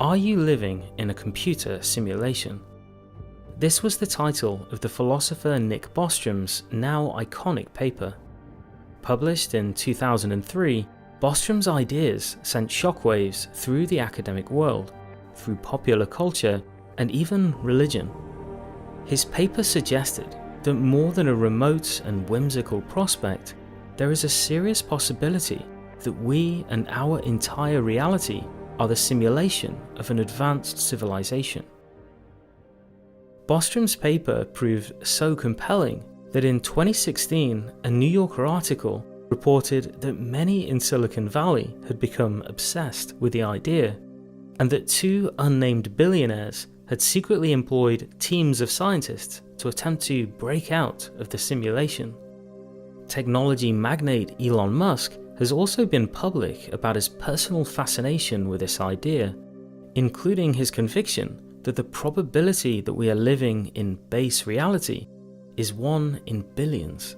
Are you living in a computer simulation? This was the title of the philosopher Nick Bostrom's now iconic paper. Published in 2003, Bostrom's ideas sent shockwaves through the academic world, through popular culture, and even religion. His paper suggested that more than a remote and whimsical prospect, there is a serious possibility that we and our entire reality are the simulation of an advanced civilization. Bostrom's paper proved so compelling that in 2016, a New Yorker article reported that many in Silicon Valley had become obsessed with the idea, and that two unnamed billionaires had secretly employed teams of scientists to attempt to break out of the simulation. Technology magnate Elon Musk has also been public about his personal fascination with this idea, including his conviction that the probability that we are living in base reality is 1 in billions.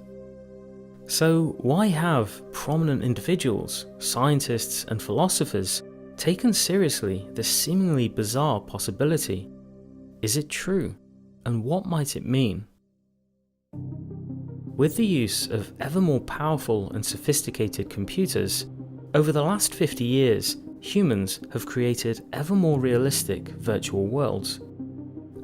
So why have prominent individuals, scientists and philosophers taken seriously this seemingly bizarre possibility? Is it true? And what might it mean? With the use of ever more powerful and sophisticated computers, over the last 50 years, humans have created ever more realistic virtual worlds.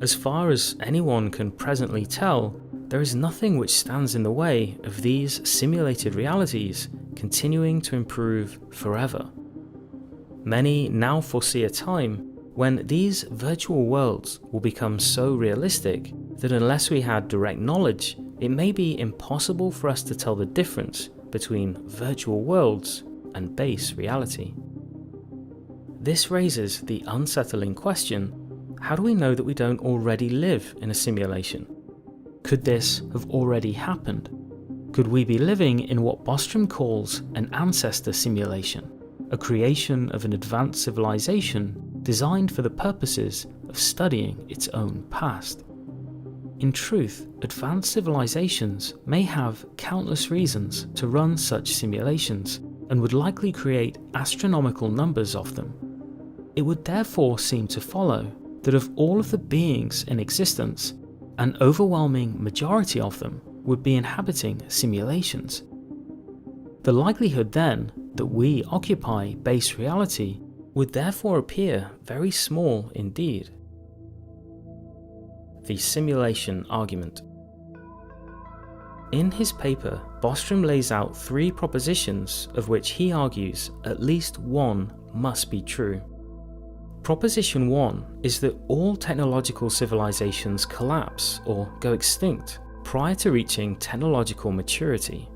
As far as anyone can presently tell, there is nothing which stands in the way of these simulated realities continuing to improve forever. Many now foresee a time when these virtual worlds will become so realistic that unless we had direct knowledge, it may be impossible for us to tell the difference between virtual worlds and base reality. This raises the unsettling question: how do we know that we don't already live in a simulation? Could this have already happened? Could we be living in what Bostrom calls an ancestor simulation, a creation of an advanced civilization designed for the purposes of studying its own past? In truth, advanced civilizations may have countless reasons to run such simulations and would likely create astronomical numbers of them. It would therefore seem to follow that of all of the beings in existence, an overwhelming majority of them would be inhabiting simulations. The likelihood then that we occupy base reality would therefore appear very small indeed. The simulation argument. In his paper, Bostrom lays out 3 propositions of which he argues at least one must be true. Proposition 1 is that all technological civilizations collapse or go extinct prior to reaching technological maturity.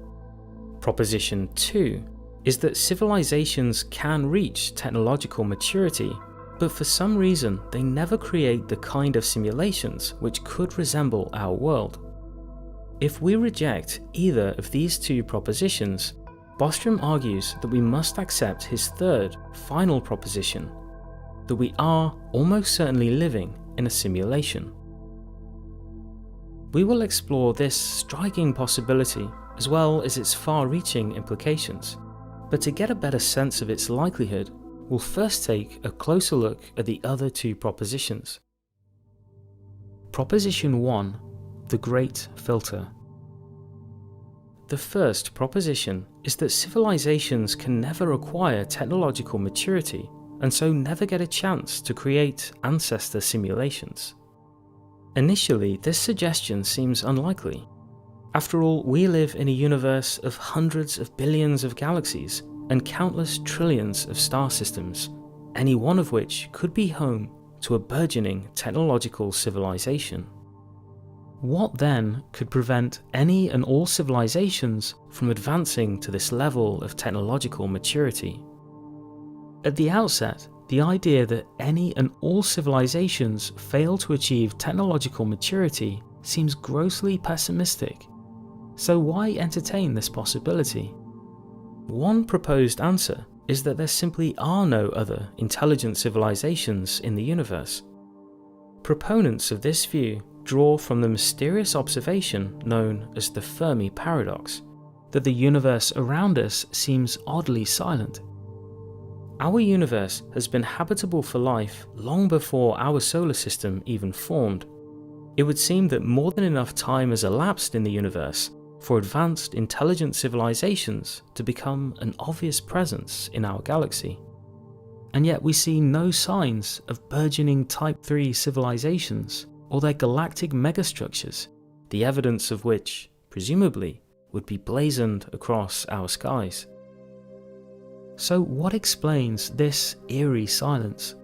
Proposition 2 is that civilizations can reach technological maturity, but for some reason they never create the kind of simulations which could resemble our world. If we reject either of these 2 propositions, Bostrom argues that we must accept his third, final proposition, that we are almost certainly living in a simulation. We will explore this striking possibility as well as its far-reaching implications, but to get a better sense of its likelihood, we'll first take a closer look at the other 2 propositions. Proposition 1, the Great Filter. The first proposition is that civilizations can never acquire technological maturity and so never get a chance to create ancestor simulations. Initially, this suggestion seems unlikely. After all, we live in a universe of hundreds of billions of galaxies and countless trillions of star systems, any one of which could be home to a burgeoning technological civilization. What then could prevent any and all civilizations from advancing to this level of technological maturity? At the outset, the idea that any and all civilizations fail to achieve technological maturity seems grossly pessimistic. So why entertain this possibility? One proposed answer is that there simply are no other intelligent civilizations in the universe. Proponents of this view draw from the mysterious observation known as the Fermi paradox, that the universe around us seems oddly silent. Our universe has been habitable for life long before our solar system even formed. It would seem that more than enough time has elapsed in the universe for advanced intelligent civilizations to become an obvious presence in our galaxy. And yet we see no signs of burgeoning Type 3 civilizations or their galactic megastructures, the evidence of which, presumably, would be blazoned across our skies. So what explains this eerie silence?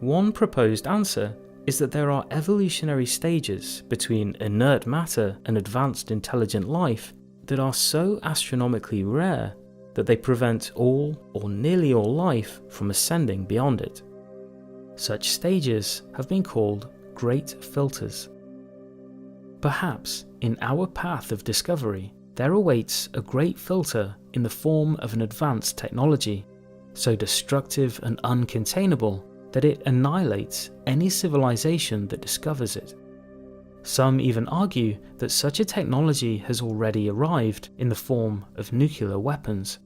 One proposed answer is that there are evolutionary stages between inert matter and advanced intelligent life that are so astronomically rare that they prevent all or nearly all life from ascending beyond it. Such stages have been called great filters. Perhaps in our path of discovery, there awaits a great filter in the form of an advanced technology, so destructive and uncontainable that it annihilates any civilization that discovers it. Some even argue that such a technology has already arrived in the form of nuclear weapons.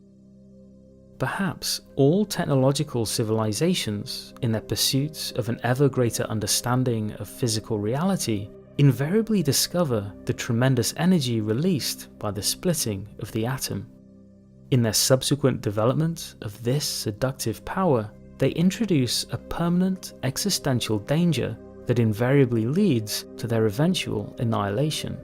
Perhaps all technological civilizations, in their pursuits of an ever greater understanding of physical reality, invariably discover the tremendous energy released by the splitting of the atom. In their subsequent development of this seductive power, they introduce a permanent existential danger that invariably leads to their eventual annihilation.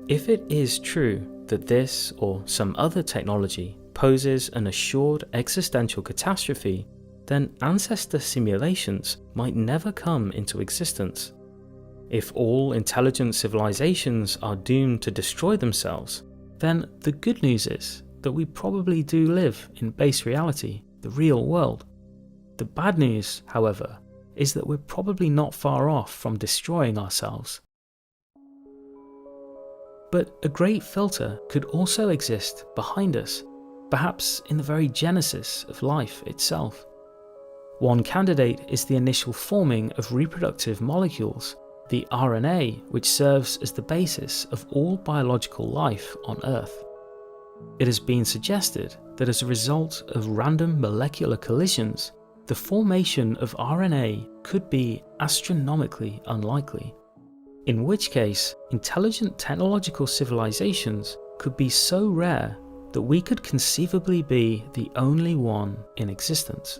If it is true that this or some other technology poses an assured existential catastrophe, then ancestor simulations might never come into existence. If all intelligent civilizations are doomed to destroy themselves, then the good news is that we probably do live in base reality, the real world. The bad news, however, is that we're probably not far off from destroying ourselves. But a great filter could also exist behind us, perhaps in the very genesis of life itself. One candidate is the initial forming of reproductive molecules, the RNA, which serves as the basis of all biological life on Earth. It has been suggested that as a result of random molecular collisions, the formation of RNA could be astronomically unlikely, in which case intelligent technological civilizations could be so rare that we could conceivably be the only one in existence.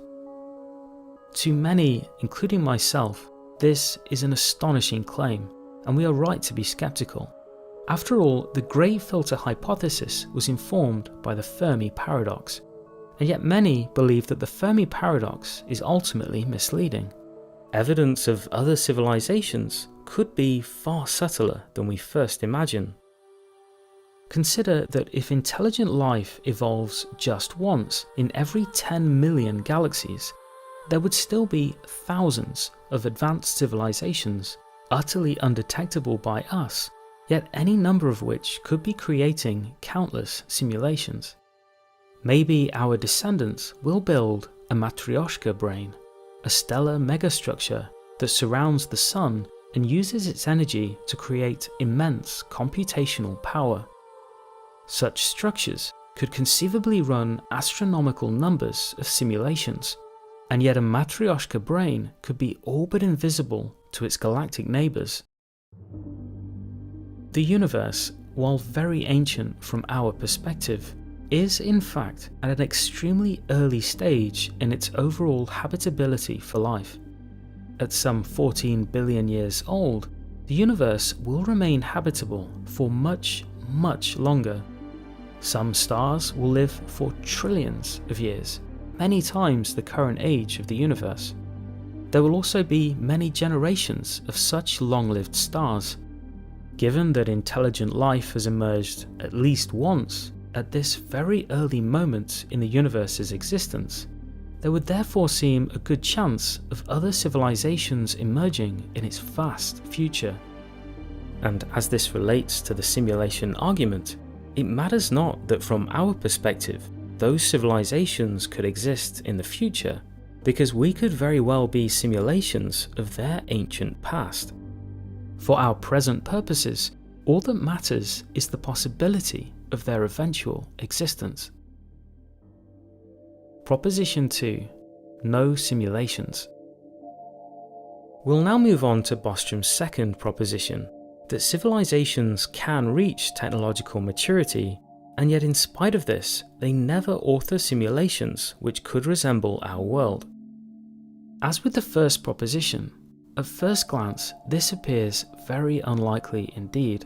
To many, including myself, this is an astonishing claim, and we are right to be skeptical. After all, the Great Filter hypothesis was informed by the Fermi paradox, and yet many believe that the Fermi paradox is ultimately misleading. Evidence of other civilizations could be far subtler than we first imagine. Consider that if intelligent life evolves just once in every 10 million galaxies, there would still be thousands of advanced civilizations, utterly undetectable by us, yet any number of which could be creating countless simulations. Maybe our descendants will build a Matryoshka brain, a stellar megastructure that surrounds the Sun and uses its energy to create immense computational power. Such structures could conceivably run astronomical numbers of simulations, and yet a Matryoshka brain could be all but invisible to its galactic neighbours. The universe, while very ancient from our perspective, is in fact at an extremely early stage in its overall habitability for life. At some 14 billion years old, the universe will remain habitable for much, much longer. Some stars will live for trillions of years, many times the current age of the universe. There will also be many generations of such long-lived stars. Given that intelligent life has emerged at least once at this very early moment in the universe's existence, there would therefore seem a good chance of other civilizations emerging in its vast future. And as this relates to the simulation argument, it matters not that from our perspective, those civilizations could exist in the future, because we could very well be simulations of their ancient past. For our present purposes, all that matters is the possibility of their eventual existence. Proposition 2. No simulations. We'll now move on to Bostrom's second proposition, that civilizations can reach technological maturity, and yet in spite of this, they never author simulations which could resemble our world. As with the first proposition, at first glance this appears very unlikely indeed.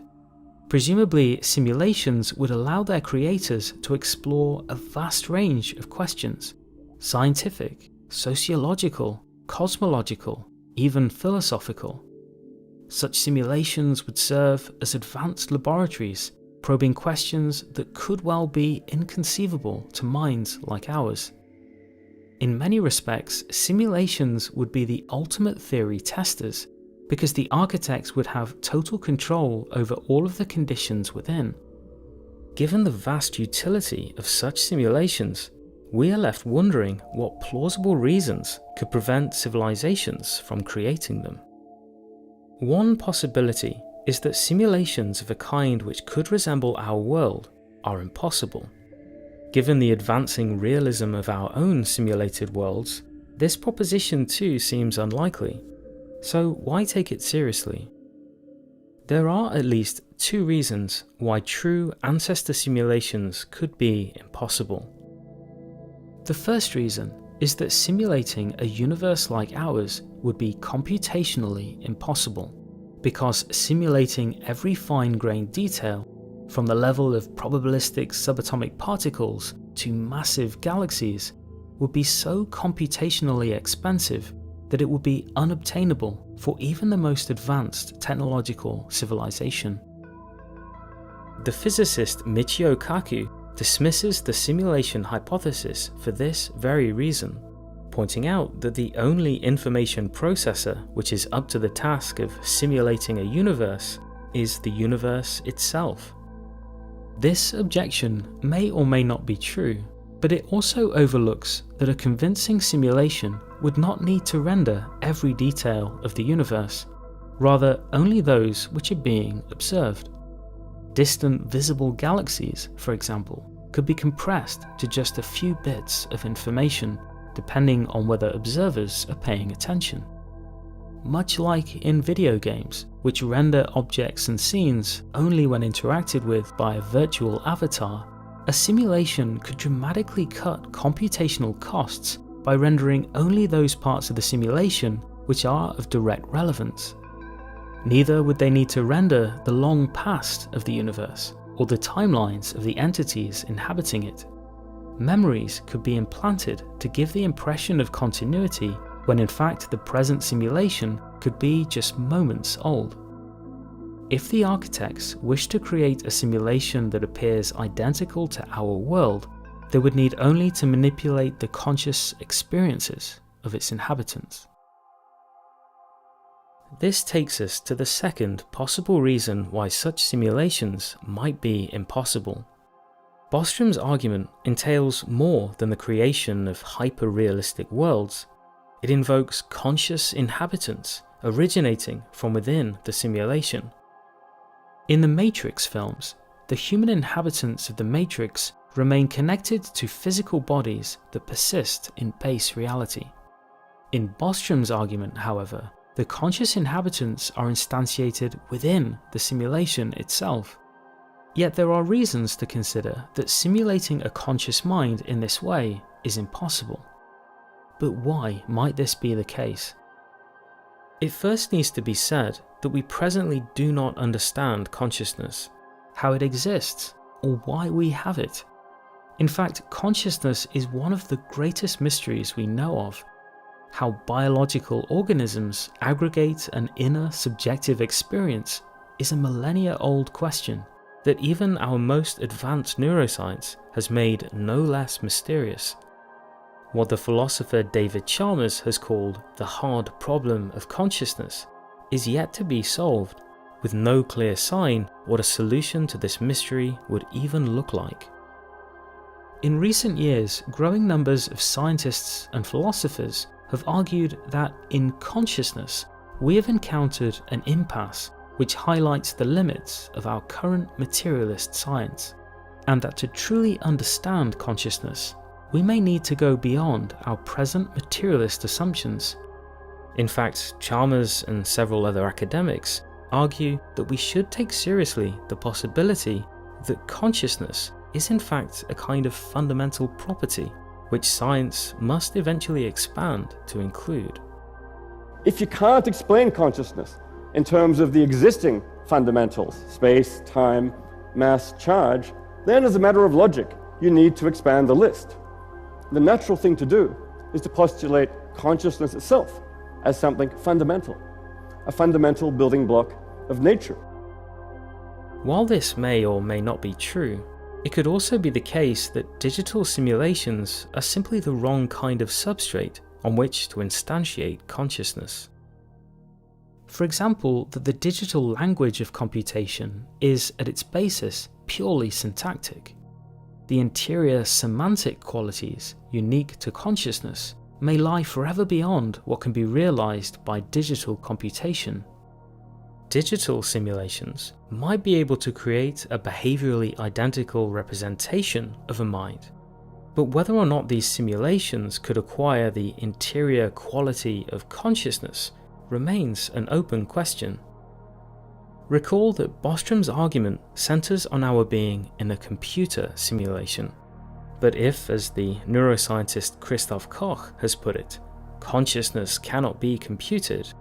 Presumably, simulations would allow their creators to explore a vast range of questions: scientific, sociological, cosmological, even philosophical. Such simulations would serve as advanced laboratories, probing questions that could well be inconceivable to minds like ours. In many respects, simulations would be the ultimate theory testers, because the architects would have total control over all of the conditions within. Given the vast utility of such simulations, we are left wondering what plausible reasons could prevent civilizations from creating them. One possibility is that simulations of a kind which could resemble our world are impossible. Given the advancing realism of our own simulated worlds, this proposition too seems unlikely. So why take it seriously? There are at least two reasons why true ancestor simulations could be impossible. The first reason is that simulating a universe like ours would be computationally impossible, because simulating every fine-grained detail, from the level of probabilistic subatomic particles to massive galaxies, would be so computationally expensive that it would be unobtainable for even the most advanced technological civilization. The physicist Michio Kaku dismisses the simulation hypothesis for this very reason, pointing out that the only information processor which is up to the task of simulating a universe is the universe itself. This objection may or may not be true, but it also overlooks that a convincing simulation would not need to render every detail of the universe, rather only those which are being observed. Distant visible galaxies, for example, could be compressed to just a few bits of information, depending on whether observers are paying attention. Much like in video games, which render objects and scenes only when interacted with by a virtual avatar, a simulation could dramatically cut computational costs by rendering only those parts of the simulation which are of direct relevance. Neither would they need to render the long past of the universe, or the timelines of the entities inhabiting it. Memories could be implanted to give the impression of continuity, when in fact the present simulation could be just moments old. If the architects wish to create a simulation that appears identical to our world, they would need only to manipulate the conscious experiences of its inhabitants. This takes us to the second possible reason why such simulations might be impossible. Bostrom's argument entails more than the creation of hyper-realistic worlds. It invokes conscious inhabitants originating from within the simulation. In the Matrix films, the human inhabitants of the Matrix remain connected to physical bodies that persist in base reality. In Bostrom's argument, however, the conscious inhabitants are instantiated within the simulation itself. Yet there are reasons to consider that simulating a conscious mind in this way is impossible. But why might this be the case? It first needs to be said that we presently do not understand consciousness, how it exists, or why we have it. In fact, consciousness is one of the greatest mysteries we know of. How biological organisms aggregate an inner subjective experience is a millennia-old question that even our most advanced neuroscience has made no less mysterious. What the philosopher David Chalmers has called the hard problem of consciousness is yet to be solved, with no clear sign what a solution to this mystery would even look like. In recent years, growing numbers of scientists and philosophers have argued that in consciousness we have encountered an impasse which highlights the limits of our current materialist science, and that to truly understand consciousness we may need to go beyond our present materialist assumptions. In fact, Chalmers and several other academics argue that we should take seriously the possibility that consciousness is in fact a kind of fundamental property which science must eventually expand to include. If you can't explain consciousness in terms of the existing fundamentals, space, time, mass, charge, then as a matter of logic, you need to expand the list. The natural thing to do is to postulate consciousness itself as something fundamental, a fundamental building block of nature. While this may or may not be true, it could also be the case that digital simulations are simply the wrong kind of substrate on which to instantiate consciousness. For example, that the digital language of computation is at its basis purely syntactic. The interior semantic qualities unique to consciousness may lie forever beyond what can be realized by digital computation. Digital simulations might be able to create a behaviorally identical representation of a mind, but whether or not these simulations could acquire the interior quality of consciousness remains an open question. Recall that Bostrom's argument centers on our being in a computer simulation. But if, as the neuroscientist Christoph Koch has put it, consciousness cannot be computed,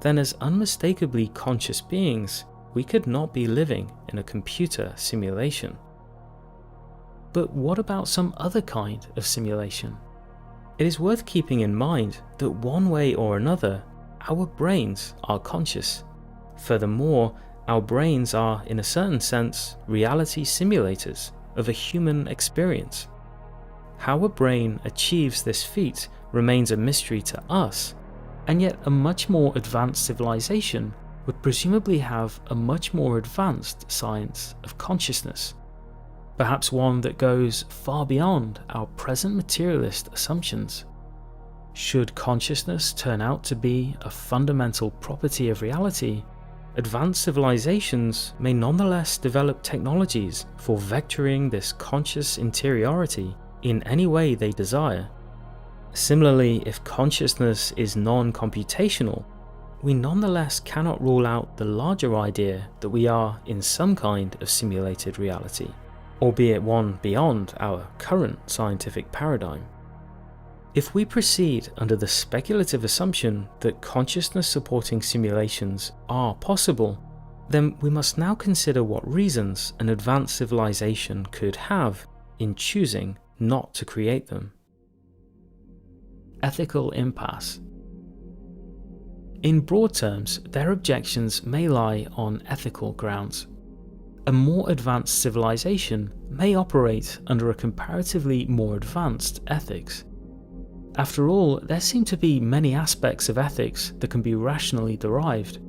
then as unmistakably conscious beings, we could not be living in a computer simulation. But what about some other kind of simulation? It is worth keeping in mind that one way or another, our brains are conscious. Furthermore, our brains are, in a certain sense, reality simulators of a human experience. How a brain achieves this feat remains a mystery to us, and yet a much more advanced civilization would presumably have a much more advanced science of consciousness, perhaps one that goes far beyond our present materialist assumptions. Should consciousness turn out to be a fundamental property of reality, advanced civilizations may nonetheless develop technologies for vectoring this conscious interiority in any way they desire. Similarly, if consciousness is non-computational, we nonetheless cannot rule out the larger idea that we are in some kind of simulated reality, albeit one beyond our current scientific paradigm. If we proceed under the speculative assumption that consciousness-supporting simulations are possible, then we must now consider what reasons an advanced civilization could have in choosing not to create them. Ethical impasse. In broad terms, their objections may lie on ethical grounds. A more advanced civilization may operate under a comparatively more advanced ethics. After all, there seem to be many aspects of ethics that can be rationally derived.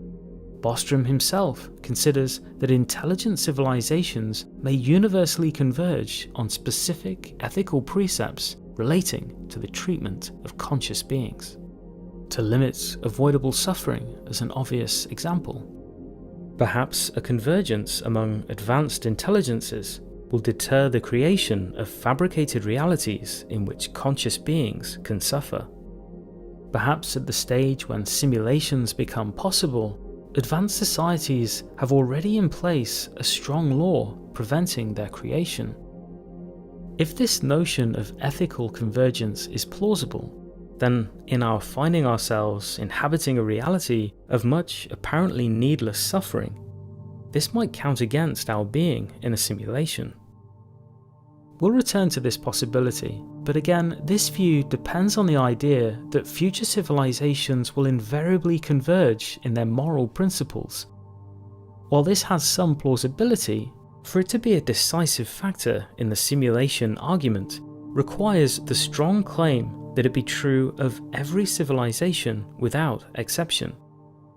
Bostrom himself considers that intelligent civilizations may universally converge on specific ethical precepts relating to the treatment of conscious beings. To limit avoidable suffering as an obvious example. Perhaps a convergence among advanced intelligences will deter the creation of fabricated realities in which conscious beings can suffer. Perhaps at the stage when simulations become possible, advanced societies have already in place a strong law preventing their creation. If this notion of ethical convergence is plausible, then in our finding ourselves inhabiting a reality of much apparently needless suffering, this might count against our being in a simulation. We'll return to this possibility, but again, this view depends on the idea that future civilizations will invariably converge in their moral principles. While this has some plausibility, for it to be a decisive factor in the simulation argument requires the strong claim that it be true of every civilization without exception.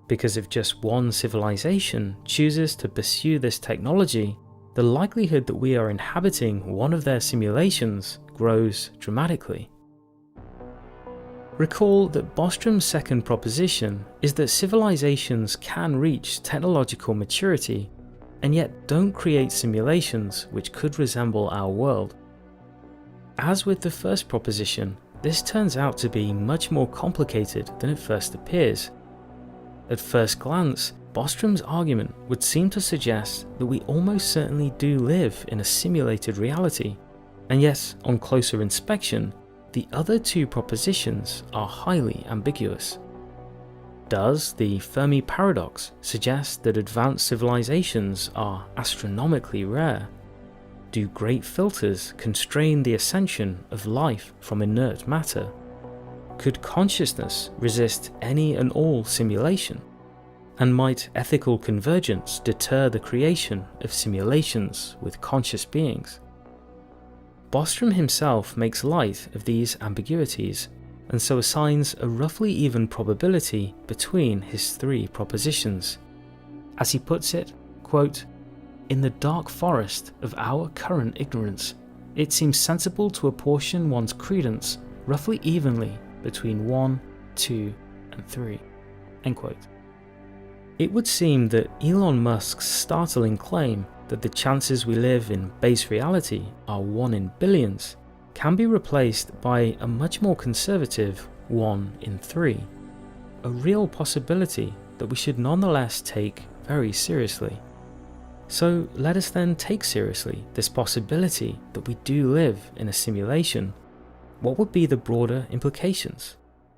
Because if just one civilization chooses to pursue this technology, the likelihood that we are inhabiting one of their simulations grows dramatically. Recall that Bostrom's second proposition is that civilizations can reach technological maturity and yet don't create simulations which could resemble our world. As with the first proposition, this turns out to be much more complicated than it first appears. At first glance, Bostrom's argument would seem to suggest that we almost certainly do live in a simulated reality, and yet, on closer inspection, the other two propositions are highly ambiguous. Does the Fermi paradox suggest that advanced civilizations are astronomically rare? Do great filters constrain the ascension of life from inert matter? Could consciousness resist any and all simulation? And might ethical convergence deter the creation of simulations with conscious beings? Bostrom himself makes light of these ambiguities, and so assigns a roughly even probability between his three propositions. As he puts it, quote, "In the dark forest of our current ignorance, it seems sensible to apportion one's credence roughly evenly between 1, 2, and 3. End quote. It would seem that Elon Musk's startling claim that the chances we live in base reality are 1 in billions can be replaced by a much more conservative 1 in 3, a real possibility that we should nonetheless take very seriously. So let us then take seriously this possibility that we do live in a simulation. What would be the broader implications?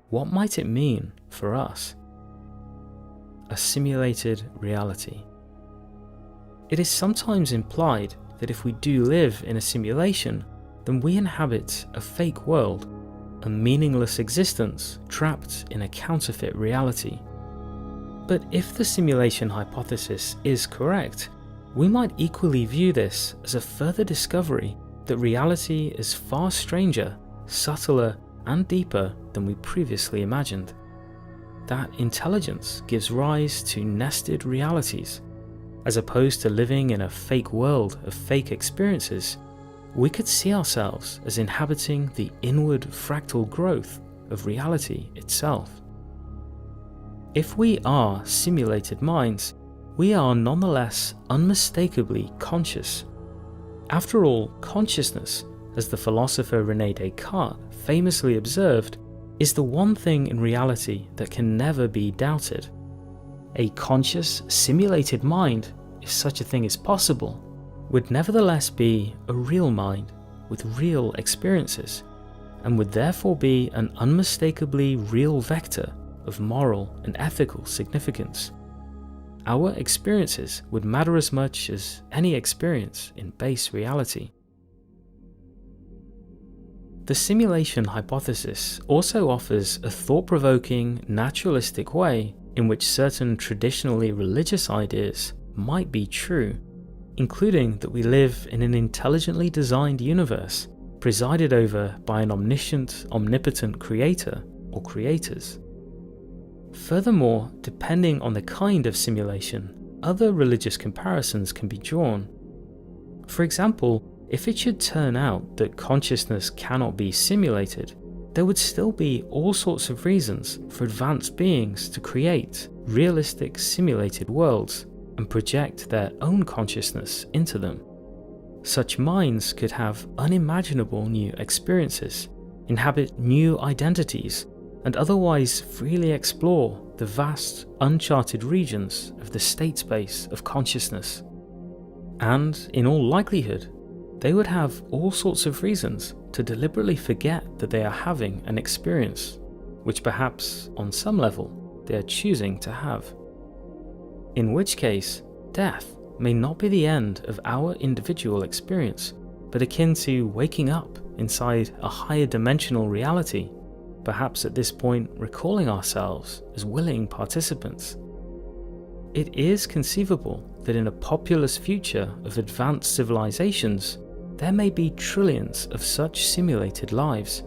What might it mean for us? A simulated reality. It is sometimes implied that if we do live in a simulation, then we inhabit a fake world, a meaningless existence trapped in a counterfeit reality. But if the simulation hypothesis is correct, we might equally view this as a further discovery that reality is far stranger, subtler, and deeper than we previously imagined. That intelligence gives rise to nested realities. As opposed to living in a fake world of fake experiences, we could see ourselves as inhabiting the inward fractal growth of reality itself. If we are simulated minds, we are nonetheless unmistakably conscious. After all, consciousness, as the philosopher René Descartes famously observed, is the one thing in reality that can never be doubted. A conscious, simulated mind, if such a thing is possible, would nevertheless be a real mind with real experiences, and would therefore be an unmistakably real vector of moral and ethical significance. Our experiences would matter as much as any experience in base reality. The simulation hypothesis also offers a thought-provoking, naturalistic way in which certain traditionally religious ideas might be true, including that we live in an intelligently designed universe presided over by an omniscient, omnipotent creator or creators. Furthermore, depending on the kind of simulation, other religious comparisons can be drawn. For example, if it should turn out that consciousness cannot be simulated, there would still be all sorts of reasons for advanced beings to create realistic simulated worlds and project their own consciousness into them. Such minds could have unimaginable new experiences, inhabit new identities, and otherwise freely explore the vast, uncharted regions of the state space of consciousness. And, in all likelihood, they would have all sorts of reasons to deliberately forget that they are having an experience, which perhaps, on some level, they are choosing to have. In which case, death may not be the end of our individual experience, but akin to waking up inside a higher dimensional reality, perhaps at this point recalling ourselves as willing participants. It is conceivable that in a populous future of advanced civilizations, there may be trillions of such simulated lives,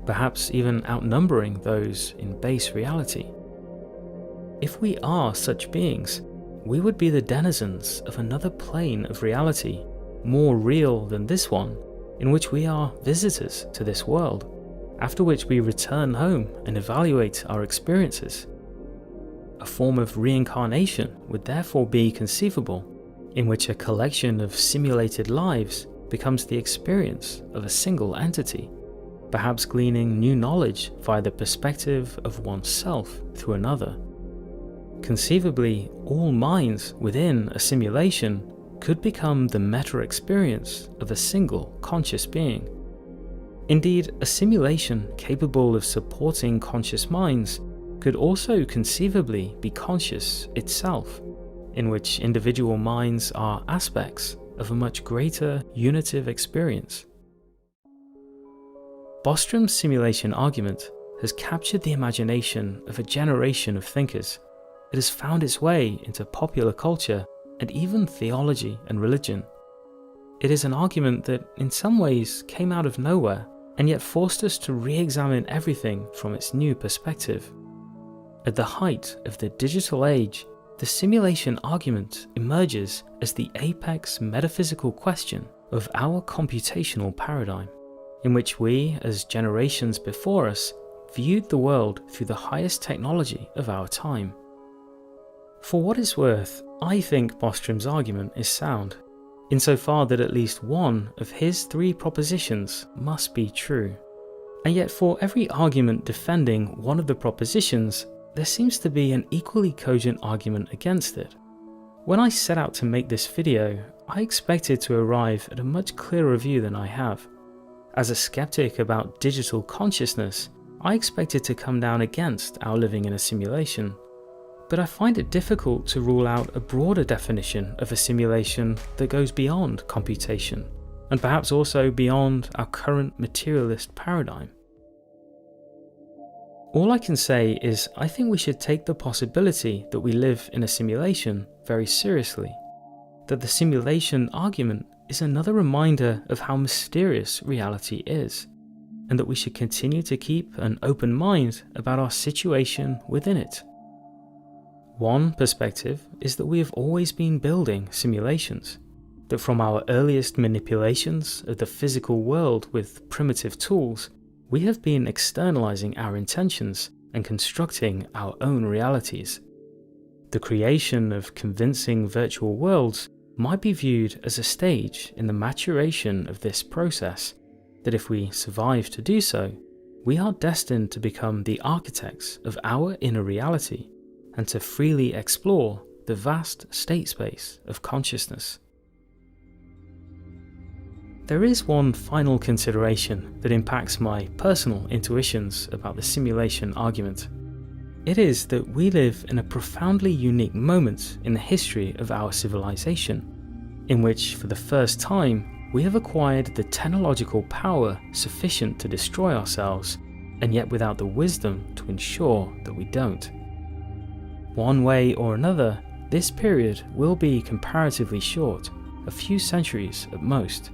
perhaps even outnumbering those in base reality. If we are such beings, we would be the denizens of another plane of reality, more real than this one, in which we are visitors to this world, after which we return home and evaluate our experiences. A form of reincarnation would therefore be conceivable, in which a collection of simulated lives becomes the experience of a single entity, perhaps gleaning new knowledge via the perspective of oneself through another. Conceivably, all minds within a simulation could become the meta-experience of a single conscious being. Indeed, a simulation capable of supporting conscious minds could also conceivably be conscious itself, in which individual minds are aspects of a much greater unitive experience. Bostrom's simulation argument has captured the imagination of a generation of thinkers. It has found its way into popular culture and even theology and religion. It is an argument that in some ways came out of nowhere and yet forced us to re-examine everything from its new perspective. At the height of the digital age, the simulation argument emerges as the apex metaphysical question of our computational paradigm, in which we, as generations before us, viewed the world through the highest technology of our time. For what it's worth, I think Bostrom's argument is sound, insofar that at least one of his 3 propositions must be true. And yet for every argument defending one of the propositions, there seems to be an equally cogent argument against it. When I set out to make this video, I expected to arrive at a much clearer view than I have. As a skeptic about digital consciousness, I expected to come down against our living in a simulation. But I find it difficult to rule out a broader definition of a simulation that goes beyond computation, and perhaps also beyond our current materialist paradigm. All I can say is I think we should take the possibility that we live in a simulation very seriously, that the simulation argument is another reminder of how mysterious reality is, and that we should continue to keep an open mind about our situation within it. One perspective is that we have always been building simulations, that from our earliest manipulations of the physical world with primitive tools, we have been externalizing our intentions and constructing our own realities. The creation of convincing virtual worlds might be viewed as a stage in the maturation of this process, that if we survive to do so, we are destined to become the architects of our inner reality and to freely explore the vast state space of consciousness. There is one final consideration that impacts my personal intuitions about the simulation argument. It is that we live in a profoundly unique moment in the history of our civilization, in which for the first time we have acquired the technological power sufficient to destroy ourselves, and yet without the wisdom to ensure that we don't. One way or another, this period will be comparatively short, a few centuries at most.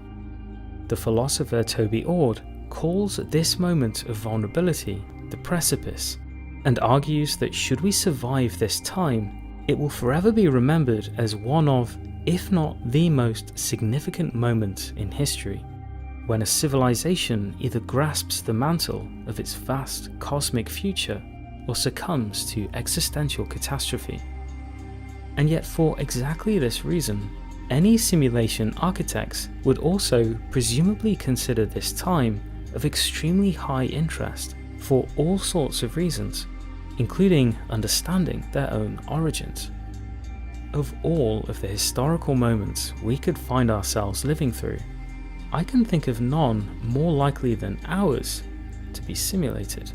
The philosopher Toby Ord calls this moment of vulnerability the precipice, and argues that should we survive this time, it will forever be remembered as one of, if not the most significant moment in history, when a civilization either grasps the mantle of its vast cosmic future or succumbs to existential catastrophe. And yet for exactly this reason, any simulation architects would also presumably consider this time of extremely high interest for all sorts of reasons, including understanding their own origins. Of all of the historical moments we could find ourselves living through, I can think of none more likely than ours to be simulated.